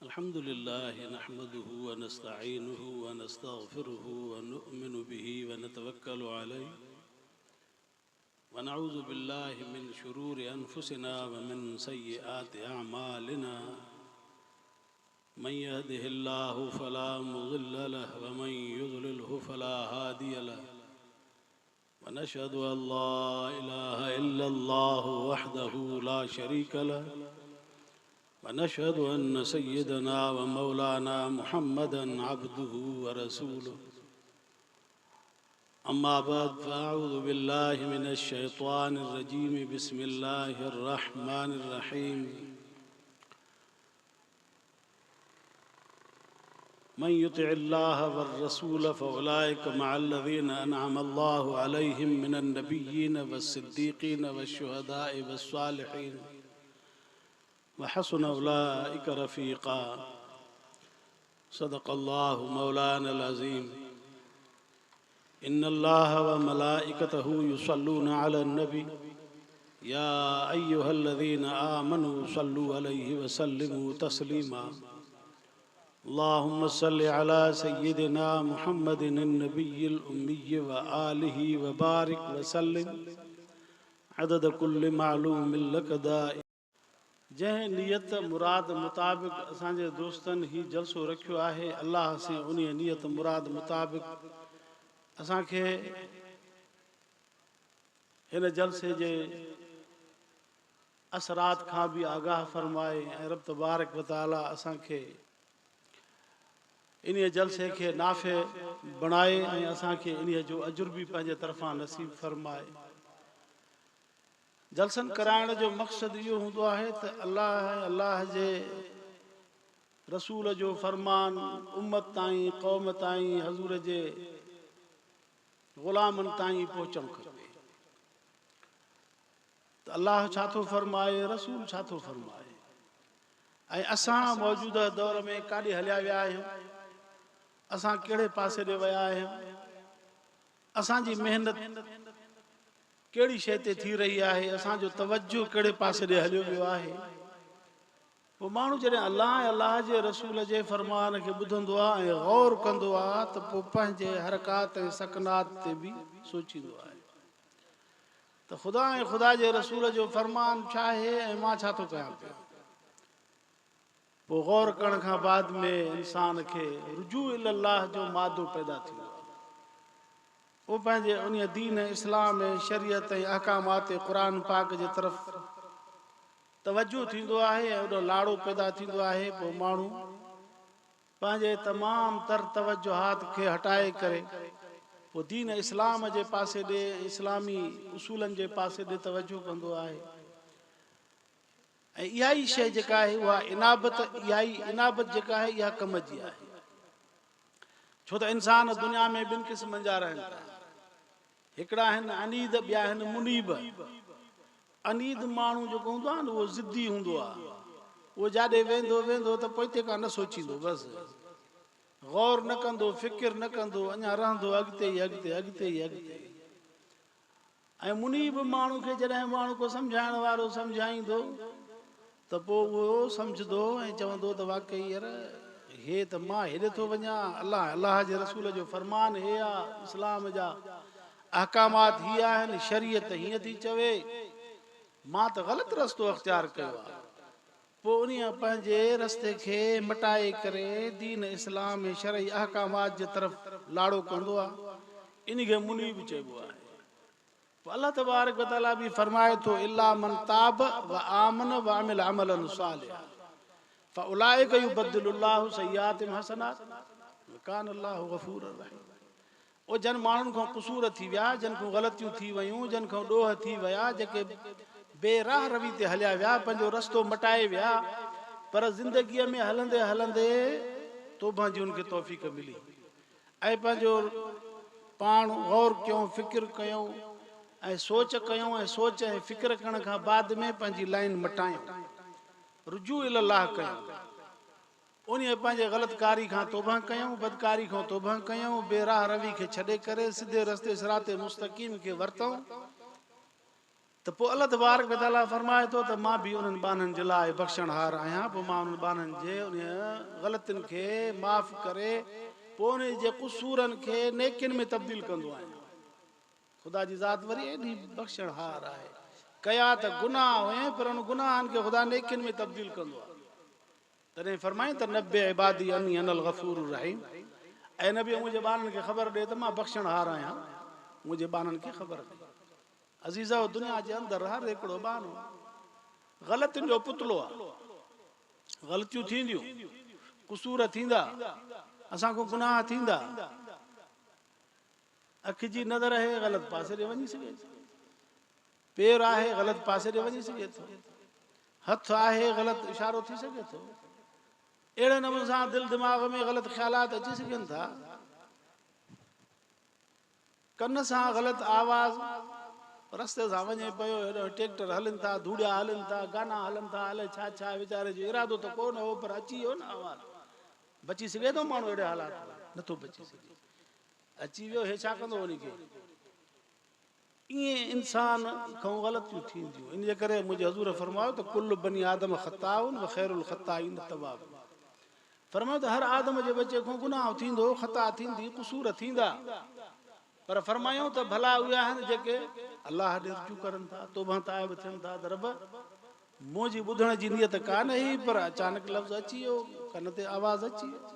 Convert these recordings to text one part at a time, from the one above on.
الحمد لله نحمده ونستعينه ونستغفره ونؤمن به ونتوكل عليه ونعوذ بالله من شرور أنفسنا ومن سيئات أعمالنا من يهده الله فلا مضل له ومن يضلله فلا هادي له ونشهد أن لا إله إلا الله وحده لا شريك له ونشهد أن سيدنا ومولانا محمدًا عبده ورسوله أما بعد فأعوذ بالله من الشيطان الرجيم بسم الله الرحمن الرحيم من يطع الله والرسول فأولئك مع الذين أنعم الله عليهم من النبيين والصديقين والشهداء والصالحين وحسن أولئك رفيقا صدق الله مولانا العظيم إن الله وملائكته يصلون على النبي يا أيها الذين آمنوا صلوا عليه وسلموا تسليما اللهم صل على سيدنا محمد النبي الأمي وآله وبارك وسلم عدد كل معلوم لك دائم जंहिं नियत मुराद मुताबिक़ असांजे दोस्तनि ही जलसो रखियो आहे अल्लाह से उन नियत मुराद मुताबिक़ असांखे हिन जलसे जे असरात खां बि आगाह फरमाए ऐं रब तबारक व तआला असांखे इन जलसे खे नाफ़े बणाए ऐं असांखे इन जो अजुर बि पंहिंजे तरफ़ां नसीब फरमाए। जलसन कराइण जो मक़सदु इहो हूंदो आहे त अल्लाह जे रसूल जो फरमान उम्मत ताईं क़ौम ताईं हज़ूर जे ग़ुलामनि ताईं पहुचणु खपे। त अल्लाह छा थो फरमाए, रसूल छा थो फरमाए ऐं असां मौजूदा दौर में काॾे हलिया विया आहियूं, असां कहिड़े पासे ॾे विया आहियूं, असांजी महिनत कहिड़ी शइ ते थी रही आहे, असांजो तवजो कहिड़े पासे ॾे हलियो वियो आहे। पोइ माण्हू जॾहिं अल्लाह जे रसूल जे फरमान खे ॿुधंदो आहे ऐं गौर कंदो आहे त पोइ पंहिंजे हरकात ऐं सकनात ते बि सोचींदो आहे त ख़ुदा ऐं ख़ुदा जे रसूल जो फरमान छा आहे ऐं मां छा थो कयां पियो। पोइ गौर करण खां बाद में इंसान खे रुजू इल्लाह जो मादो पैदा थींदो आहे। वो पंहिंजे उन दीन इस्लाम ऐं शरीयत ऐं अहकामात क़ुरान पाक जे तरफ़ तवजो थींदो आहे ऐं उन लाड़ो पैदा थींदो आहे। पोइ माण्हू पंहिंजे तमामु तर तवजुहात खे हटाए करे पोइ दीन इस्लाम जे पासे ॾे, इस्लामी उसूलनि जे पासे ॾे तवजो कंदो आहे। ऐं इहा ई शइ जेका आहे उहा इनाबत जेका आहे इहा कम जी आहे। छो त इंसान दुनिया में ॿिनि क़िस्मनि जा रहनि था, हिकिड़ा आहिनि अनीद, ॿिया आहिनि मुनीब। अनीद माण्हू जेको हूंदो आहे न उहो ज़िद्दी हूंदो आहे, उहो जाॾे वेंदो त पोइ हिते खां न सोचींदो, बसि गौर न कंदो, फ़िकिर न कंदो, अञा रहंदो अॻिते ई अॻिते। ऐं मुनीब माण्हू खे जॾहिं माण्हू को सम्झाइण वारो सम्झाईंदो त पोइ उहो सम्झंदो ऐं चवंदो त वाक़ई यार हे त मां हेॾे थो वञा, अल्लाह जे रसूल जो फरमान हे आहे, इस्लाम जा अहकामात हीअ आहिनि, शरीयत हीअं थी चवे, मां त ग़लति रस्तो अख़्तियार कयो आहे। पोइ उन पंहिंजे रस्ते खे मटाए करे दीन इस्लाम ऐं शरई अहकामात जे तरफ़ लाड़ो कंदो आहे, इन खे मुनीब चइबो आहे। पोइ अल्लाह तबारक व तआला बि फरमाए थो इल्ला मन ताब व आमन व अमिल अमलन सालिहा फउलाइक युबद्दिलुल्लाहु सय्यातिहिम हसनात व कान अल्लाहु गफूरर रहीम। ओ जन माण्हुनि खां क़ुसूर थी विया, जन खां ग़लतियूं थी वियूं, जन खां ॾोह थी विया, जेके बेराह रवी ते हलिया विया, पंहिंजो रस्तो मटाए विया, पर ज़िंदगीअ में हलंदे हलंदे तौबा जी उनखे तौफ़ीक़ मिली ऐं पंहिंजो पाण गौर कयूं, फ़िकिर कयूं ऐं सोच कयूं ऐं सोच ऐं फ़िकिर करण खां बाद में पंहिंजी लाइन मटायूं, रुजू इल्लाह कयूं, उन पंहिंजे ग़लतकारी खां तौबा कयूं, बदकारी खां तौबा कयूं, बेराह रवी खे छॾे करे सिधे रस्ते सिराते मुस्तक़ीम खे वरितऊं त पोइ अल्लाह तबारक व तआला फरमाए थो त मां बि उन्हनि बाननि जे लाइ बख़्शणहार आहियां पोइ मां उन्हनि बाननि जे उन ग़लतियुनि खे माफ़ करे पोइ उन जे क़ुसूरनि खे नेकियुनि में तब्दील कंदो आहियां ख़ुदा जी ज़ात वरी एॾी बख़्शणहार आहे कया त गुनाह हुए पर उन गुनाहनि खे ख़ुदा नेकियुनि में तब्दील कंदो आहे तॾहिं फरमाई त नबे इबादी अन्नी अनल गफ़ूर रहीम ऐं नबी मुंहिंजे ॿारनि खे ख़बर ॾे त मां बख़्शणहार आहियां मुंहिंजे ॿारनि खे ख़बर ॾे अज़ीज़ दुनिया जे अंदरि हर हिकिड़ो बानो ग़लतियुनि जो पुतलो आहे ग़लतियूं थींदियूं क़ुसूर थींदा असांखां गुनाह थींदा अखि जी नज़र आहे ग़लति पासे ॾे वञी सघे थो पेर आहे ग़लति पासे ॾे वञी सघे थो हथ आहे ग़लति इशारो थी सघे थो अहिड़े नमूने सां दिलि दिमाग़ में ग़लति ख़्यालात अची सघनि था कन सां ग़लति आवाज़ रस्ते सां वञे पियो हेॾो ट्रैक्टर हलनि था धूड़िया हलनि था गाना हलनि था अलाए छा छा वीचारे जो इरादो त कोन हो पर अची वियो न आवाज़ बची सघे थो माण्हू अहिड़े हालात नथो बची सघे अची वियो हे छा कंदो उनखे ईअं इंसान खां ग़लतियूं थींदियूं इन जे करे मुंहिंजे हज़ूर फरमायो त कुल बनी आदम ख़ताउन व ख़ैरुल ख़ताइन तवाब फरमायो त हर आदम जे बचे खां गुनाह थींदो ख़ता थींदी क़ुसूर थींदा पर फरमायूं त भला उहे आहिनि जेके अलाह ॾे रुजू करनि था तौबा ताइब थियनि था त रब मुंहिंजी ॿुधण जी नियत कान हुई पर अचानक लफ़्ज़ अची वियो कन ते आवाज़ अची वियो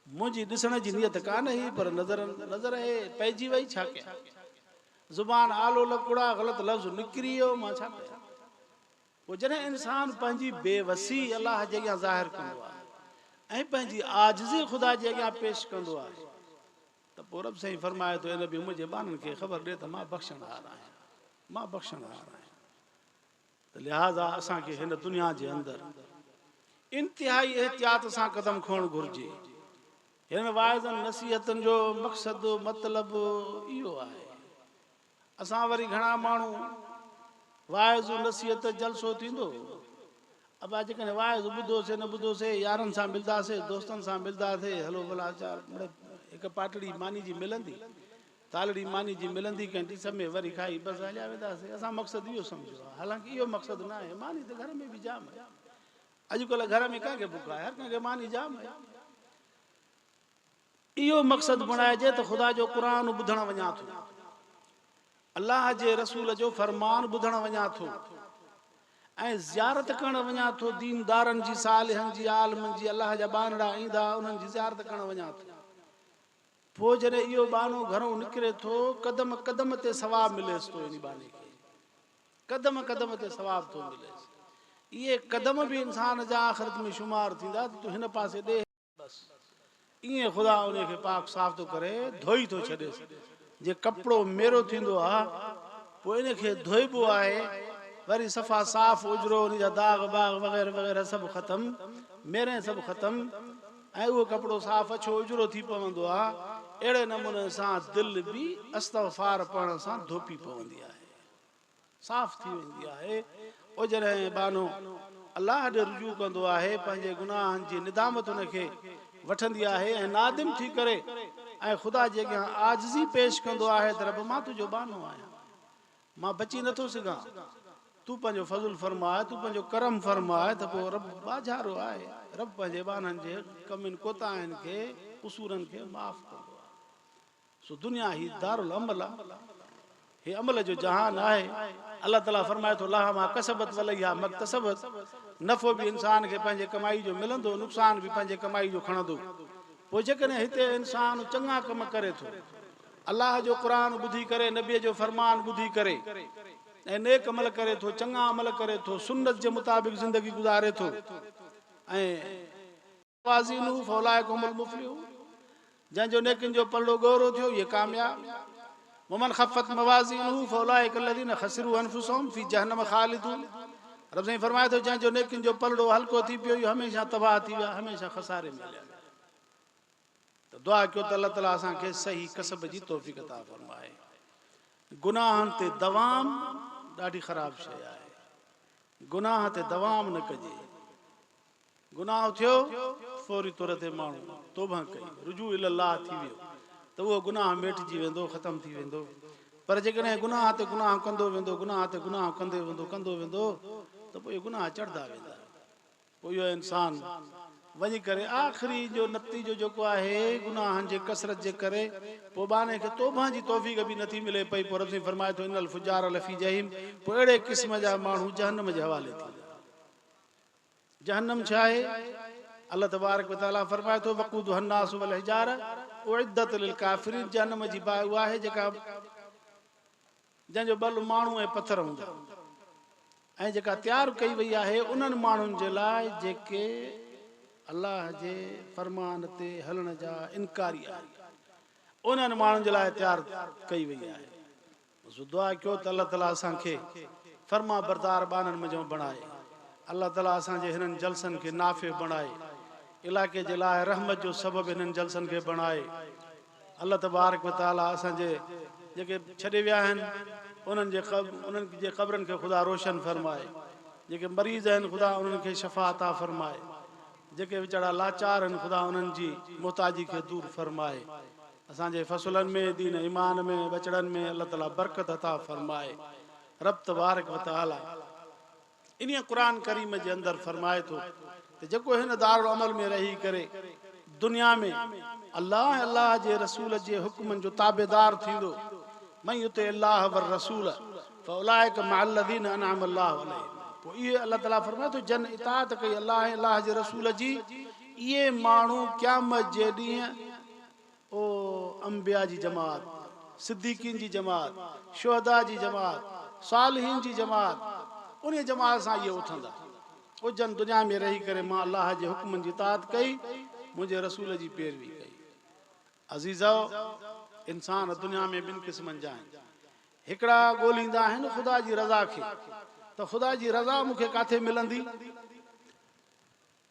मुंहिंजी ॾिसण जी नियत कान हुई पर नज़र आहे पइजी वई छा कयां ज़ुबान आलो लकुड़ा ग़लति लफ़्ज़ निकिरी वियो मां छा कयां पोइ जॾहिं इंसान पंहिंजी बेवसी अलाह जे अॻियां ज़ाहिर कंदो आहे ऐं पंहिंजी आजिज़ी ख़ुदा जे अॻियां पेश कंदो आहे त पोइ रब साईं फरमाए थो इन बि मुंहिंजे ॿारनि खे ख़बर ॾे त मां बख़्शणहार आहियां त लिहाज़ा असांखे हिन दुनिया जे अंदरि इंतिहाई एहतियात सां क़दम खणणु घुरिजे हिन वाइज़नि नसीहतनि जो मक़सदु मतिलबु इहो आहे असां वरी घणा माण्हू वाइज़ नसीहत जलसो थींदो अब अॼुकल्ह वाइज़ ॿुधोसीं न ॿुधोसीं यारनि सां मिलंदासीं दोस्तनि सां मिलंदासीं हलो भला चार हिकु पाटड़ी मानी जी मिलंदी तालड़ी मानी जी मिलंदी कंहिं ॾिस में वरी खाई बसि हलिया वेंदासीं असां मक़सदु इहो सम्झो आहे हालांकि इहो मक़सदु न आहे मानी त घर में बि जाम आहे अॼुकल्ह घर में कंहिंखे बुख आहे हर कंहिंखे मानी जाम आहे इहो मक़सदु बणाइजे त ख़ुदा जो क़ुर ॿुधणु वञा थो अलाह जे रसूल जो फरमान ॿुधणु वञा थो ऐं ज़ियारत करणु वञा थो दीनदारनि जी सालिहनि जी आलमनि जी अलाह जा बानड़ा ईंदा उन्हनि जी ज़ियारत करणु वञा थो पोइ जॾहिं इहो बानो घरों निकिरे थो क़दम क़दम ते सवाबु मिलेसि थो इन बाने खे क़दम क़दम ते सवाबु थो मिलेसि इहे क़दम बि इंसान जा आख़िरत में शुमार थींदा त तूं हिन पासे ॾे बसि ईअं ख़ुदा उनखे पाक साफ़ थो करे धोई थो छॾेसि जे कपिड़ो मेरो थींदो आहे पोइ इनखे धोइबो आहे वरी सफ़ा साफ़ उजरो उन जा दाग़ बाग़ वग़ैरह वग़ैरह सभु ख़तमु मेरे सभु ख़तमु ऐं उहो कपिड़ो साफ़ अछो उजरो थी पवंदो आहे अहिड़े नमूने सां दिलि बि इस्तग़फ़ार पढ़ण सां धोपी पवंदी आहे साफ़ थी वेंदी आहे पोइ जॾहिं बानो अलाह ॾे रुजू कंदो आहे पंहिंजे गुनाहनि जी निदामत हुनखे वठंदी आहे ऐं नादिम थी करे ऐं ख़ुदा जे अॻियां आजिज़ी पेश कंदो आहे त रब मां तुंहिंजो बानो आहियां मां बची नथो सघां तूं पंहिंजो फज़ुल फरमाए तूं पंहिंजो करम फरमाए त पोइ रब बाज़ारो आहे रब पंहिंजे बाननि जे कमियुनि कोताहियुनि खे क़ुसूरनि खे माफ़ कंदो आहे सो दुनिया ही दारुल अमल आहे हे अमल जो जहान आहे अलाह ताला फरमाए थो लाह मां कसबत वलैहा मक्तसबत नफ़ो बि इंसान खे पंहिंजे कमाई जो मिलंदो नुक़सान बि पंहिंजे कमाई जो खणंदो पोइ जेकॾहिं हिते इंसान चङा कम करे थो अलाह जो क़ुर ॿुधी करे नबीअ जो फरमान ॿुधी करे ऐं नेक अमल करे थो चङा अमल करे थो सुन्नत जे मुताबिक़ ज़िंदगी गुज़ारे थो ऐं जंहिंजो नेकिन जो पल्लो गौरो थियो इहे कामयाब वमन ख़फ़त मवाज़ीनुहु फौलाइक लज़ीना ख़सिरू अनफुसहुम फी जहन्नम ख़ालिदून रब साईं फरमाए थो जंहिंजो नेकिन जो पलड़ो हल्को थी पियो इहो हमेशह तबाह थी विया हमेशह खसारे में हलिया त दुआ कयो त अलाह ताला असांखे सही कसब जी तौफ़ीक़ अता फरमाए गुनाहनि ते दवाम ॾाढी ख़राबु शइ आहे गुनाह ते दवाम न कजे गुनाह थियो फौरी तौर ते माण्हू तौबा कई रुजू इल्लाह थी वियो त उहो गुनाह मेटिजी वेंदो ख़तमु थी वेंदो पर जेकॾहिं गुनाह ते गुनाह कंदो वेंदो गुनाह ते गुनाह कंदो वेंदो त पोइ इहे गुनाह चढ़ंदा वेंदा पोइ इहो इंसान वञी करे आख़िरी जो नतीजो जेको आहे गुनाहनि जे कसरत जे करे पोइ बाने खे तौबा जी तौफ़ीक़ बि नथी मिले पई पोइ रब फरमाए थो इनल फुजार लफ़ी जहीम पोइ अहिड़े क़िस्म जा माण्हू जहन्नम जे हवाले थी जहन्नम छा आहे अल्लाह तबारक व तआला फरमाए थो वक़ूदु हन्नास वल हिजार उइद्दत लिल काफ़िरीन जहन्नम जी बाहि उहा आहे जेका जंहिंजो बल माण्हू ऐं पथर हूंदा ऐं जेका तयारु कई वई आहे उन्हनि माण्हुनि जे लाइ जेके अल्लाह जे फरमान ते हलण जा इनकारी आहे उन्हनि माण्हुनि जे लाइ तयारु कई वई आहे दुआ कयो त अल्लाह ताला असांखे फरमा बरदार बाननि मंझि बणाए अल्लाह ताला असांजे हिननि जलसनि खे नाफ़े बणाए इलाइक़े जे लाइ रहमत जो सबबु हिननि जलसनि खे बणाए अल्लाह तबारक व तआला असांजे जेके छॾे विया आहिनि उन्हनि जे क़ब्रनि खे ख़ुदा रोशन फरमाए जेके मरीज़ आहिनि ख़ुदा उन्हनि खे शफ़ा अता फरमाए जेके वीचारा लाचार आहिनि ख़ुदा उन्हनि जी मुहताजी खे दूर फरमाए असांजे फ़सुलनि में दीन ईमान में बचड़नि में अल्लाह ताला बरकत अता फरमाए रब तबारक व तआला इन क़ुरान करीम जे अंदरि फरमाए थो त जेको हिन दारुल अमल में रही करे दुनिया में अल्लाह जे रसूल जे हुक्मनि जो ताबेदार थींदो मन युति अल्लाह वर रसूल फउलाइक मअल्लज़ीन अनअम अल्लाहु अलैहिम पोइ इहे अल्लाह ताला फरमाए थो जन इताअत कई अल्लाह जे रसूल जी इहे माण्हू क़यामत जे ॾींहुं ओ अंबिया जी जमात सिद्दीकीन जी जमात शुहदा जी जमात सालिहीन जी जमात उन जमात सां इहे उथंदा ओ जन दुनिया में रही करे मां अल्लाह जे हुक्मनि जी इताअत कई मुंहिंजे रसूल जी पैरवी कई अज़ीज़ो इंसान दुनिया में ॿिनि क़िस्मनि जा आहिनि हिकिड़ा ॻोल्हींदा आहिनि ख़ुदा जी रज़ा खे त ख़ुदा जी रज़ा मूंखे किथे मिलंदी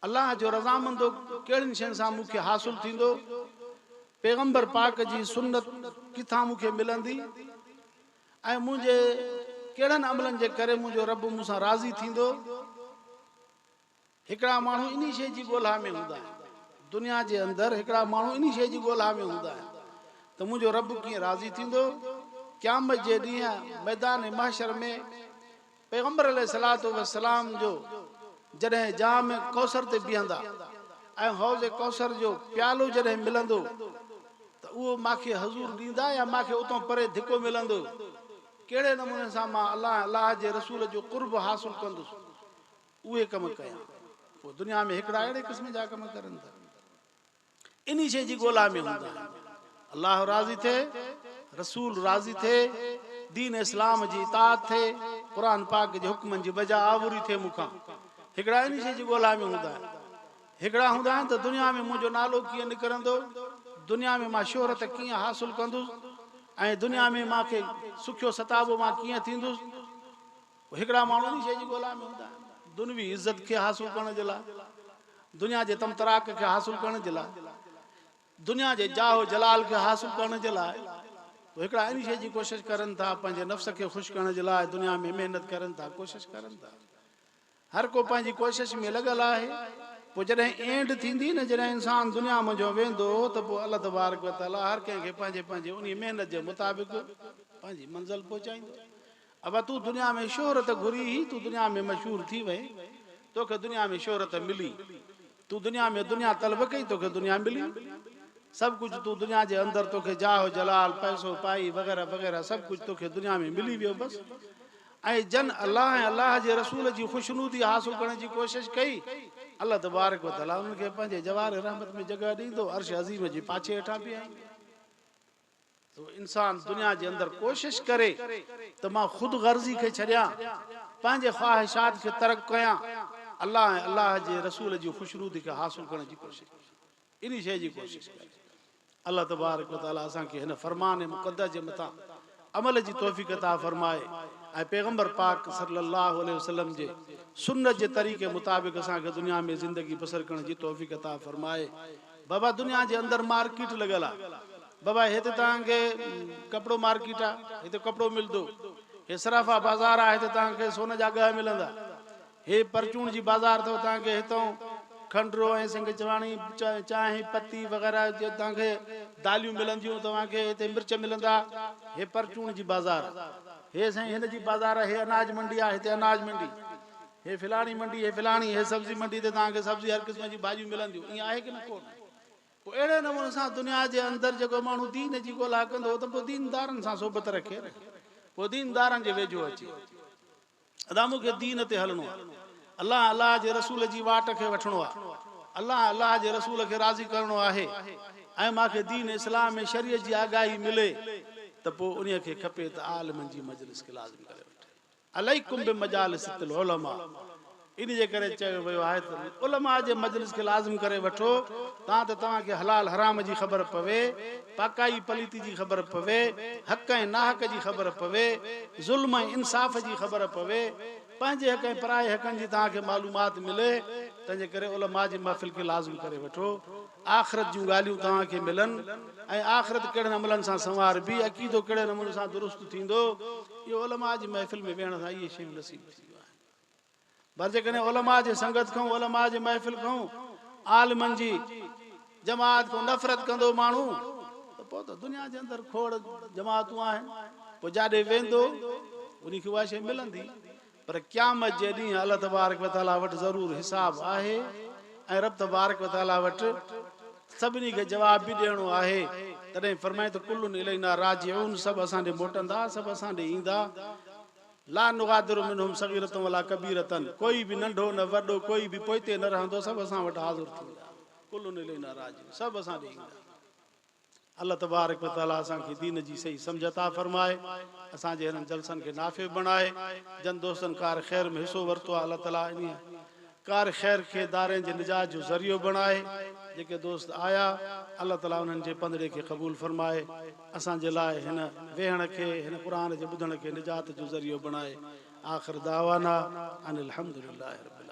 अल्लाह जो रज़ामंदो कहिड़ियुनि शयुनि सां मूंखे हासिलु थींदो पैगंबर पाक जी सुन्नत किथां मूंखे मिलंदी ऐं मुंहिंजे कहिड़नि अमलनि जे करे मुंहिंजो रब मूंसां राज़ी थींदो हिकिड़ा माण्हू इन शइ जी ॻोल्हा में हूंदा आहिनि दुनिया जे अंदरि हिकिड़ा माण्हू इन शइ जी ॻोल्हा में हूंदा आहिनि त मुंहिंजो रब कीअं राज़ी थींदो क़यामत जे ॾींहुं मैदान महशर में पैगंबर अलैहिस्सलातु वस्सलाम जो जॾहिं जाम कौसर ते बीहंदा ऐं हौज़ कौसर जो प्यालो जॾहिं मिलंदो त उहो मूंखे हज़ूर ॾींदा या मूंखे उतां परे धिको मिलंदो कहिड़े नमूने सां मां अल्लाह जे रसूल जो कुर्ब हासिलु कंदुसि उहे कम कयां पोइ दुनिया में हिकिड़ा अहिड़े क़िस्म जा कम करनि था इन शइ जी ॻोल्हा में हूंदा आहिनि अल्लाह राज़ी थिए रसूल राज़ी थिए दीन इस्लाम जी इताअत थिए क़ुर पाक जे हुक्मनि जी बजा आवरी थिए मूंखां हिकिड़ा इन शइ जी ॻोल्हा में हूंदा आहिनि हिकिड़ा हूंदा आहिनि त दुनिया में मुंहिंजो नालो कीअं निकिरंदो दुनिया में मां शोहरत कीअं हासिलु कंदुसि ऐं दुनिया में मूंखे सुखियो सताबो मां कीअं थींदुसि हिकिड़ा माण्हू इन शइ जी ॻोल्हा में हूंदा आहिनि दुनवी इज़त खे हासिलु करण जे लाइ दुनिया जे तमतराक खे हासिलु करण जे लाइ दुनिया जे जाहो जलाल खे हासिलु करण जे लाइ हिकिड़ा इन शइ जी कोशिशि करनि था पंहिंजे नफ़्स खे ख़ुशि करण जे लाइ दुनिया में महिनत करनि था कोशिशि करनि था हर को पंहिंजी कोशिशि में लॻल आहे पोइ जॾहिं एंड थींदी न जॾहिं इंसानु दुनिया मंझो वेंदो त पोइ अल्लाह तबारक व तआला हर कंहिंखे पंहिंजे पंहिंजे उन महिनत जे मुताबिक़ पंहिंजी मंज़िल पहुचाईंदो अब तूं दुनिया में शोहरत घुरी तूं दुनिया में मशहूर थी वई तोखे दुनिया में शोहरत मिली तूं दुनिया में दुनिया तलब कई तोखे दुनिया मिली सभु कुझु तूं दुनिया जे अंदरि तोखे जाहो जलाल पैसो पाई वग़ैरह वग़ैरह सभु कुझु तोखे दुनिया में मिली वियो बसि ऐं जन अल्लाह ऐं अल्लाह जे रसूल जी ख़ुशनूदी हासिलु करण जी कोशिशि कई अल्लाह तबारक व तआला उनखे पंहिंजे जवार रहमत में जॻह ॾींदो अर्श अज़ीम जी पाछे हेठां बीहाईंदो तो इंसान दुनिया जे अंदरि कोशिशि करे त मां ख़ुदि गर्ज़ी खे छॾियां पंहिंजे ख़्वाहिशात खे तर्क कयां अल्लाह ऐं अल्लाह जे रसूल जी ख़ुशनूदी खे हासिलु करण जी कोशिशि इन शइ जी कोशिशि करे अल्लाह तबारक व तआला असांखे हिन फरमान मुक़द्दस जे मथां अमल जी तौफ़ीक़ अता फरमाए ऐं पैगंबर पाक सल्लल्लाहु अलैहि वसल्लम जे सुन्नत जे तरीक़े मुताबिक़ असांखे दुनिया में ज़िंदगी बसर करण जी तौफ़ीक़ अता फरमाए बाबा दुनिया जे अंदरि मार्केट लॻल आहे बाबा हिते तव्हांखे कपिड़ो मार्केट आहे हिते कपिड़ो मिलंदो हे सराफा बाज़ार आहे हिते तव्हांखे सोन जा ॻह मिलंदा हे परचून जी बाज़ार अथव तव्हांखे हितां खंडरो ऐं सिंग चवाणी चांहि पत्ती वग़ैरह जो तव्हांखे दालियूं मिलंदियूं तव्हांखे हिते मिर्च मिलंदा हे परचून जी बाज़ार हे साईं हिन जी बाज़ार हे अनाज मंडी आहे हिते अनाज मंडी हे फिलाणी मंडी हे फिलाणी हे सब्जी मंडी ते तव्हांखे सब्जी हर क़िस्म जी भाॼियूं मिलंदियूं ईअं आहे की न कोन पोइ अहिड़े नमूने सां दुनिया जे अंदरि जेको माण्हू दीन जी ॻोल्हा कंदो त पोइ दीनदारनि सां सोबत रखे पोइ दीनदारनि जे वेझो अचे अदा मूंखे दीन ते हलणो आहे अलाह अलाह जे रसूल जी वाट खे वठिणो आहे अलाह अलाह जे रसूल खे राज़ी करिणो आहे ऐं मूंखे दीन इस्लाम में शरीयत जी आगाही मिले त पोइ उन खे खपे त आलिमनि जी मजलिस खे लाज़िम करे वठे अलैकुम बिमजालिसिल उलमा इन जे करे चयो वियो आहे त उलमा जे मजलिस खे लाज़िम करे वठो तव्हां त तव्हांखे हलाल हराम जी ख़बर पवे पाकाई पलीती जी ख़बर पवे हक़ ऐं नाहक जी ख़बर पवे ज़ुल्म ऐं इंसाफ़ जी ख़बर पवे पंहिंजे हक़ ऐं पराए हक़नि जी तव्हांखे मालूमात मिले तंहिंजे करे उलमा जी महफ़िल खे लाज़िम करे वठो आख़िरत जूं ॻाल्हियूं तव्हांखे मिलनि ऐं आख़िरत कहिड़े नमूननि सां संवार बि अक़ीदो कहिड़े नमूने सां दुरुस्त थींदो इहो उलमा जी महफ़िल में वेहण सां इहे शयूं नसीब थींदियूं आहिनि पर जेकॾहिं उलमा जे संगत खां उलमा जे महफ़िल खां आलिमनि जी जमात खां नफ़रत कंदो माण्हू त पोइ त दुनिया जे अंदरि खोड़ जमातूं आहिनि पोइ जाॾे वेंदो उनखे उहा शइ मिलंदी पर क़यामत जे ॾींहुं अल्लाह तबारक व तआला वटि ज़रूरु हिसाब आहे ऐं रब तबारक व तआला वटि सभिनी खे जवाब बि ॾियणो आहे तॾहिं फरमाए त कुल्लुन इलैना राजिऊन सभु असां ॾे मोटंदा सभु असां ॾे ईंदा ला नुगादिरु मिनहुम सगीरतन वला कबीरतन कोई बि नंढो न वॾो कोई बि पोइते न रहंदो सभु असां वटि हाज़िर थींदा कुल्लुन इलैना राजिऊन सभु असां ॾे ईंदा अल्लाह तबारक व तआला असांखे दीन जी सही सम्झ अता फरमाए असांजे हिननि जलसनि खे नाफ़िअ बणाए जन दोस्तनि कार ख़ैर में हिसो वरितो आहे अल्लाह ताला इन कार ख़ैर खे दारे जे निजात जो ज़रियो बणाए जेके दोस्त आया अल्लाह ताला उन्हनि जे पंदड़े खे क़बूल फरमाए असांजे लाइ हिन वेहण खे हिन क़ुर जे ॿुधण खे निजात जो ज़रियो बणाए आख़िर दावाना अनिल हम्दुलिल्लाहि रब्बिल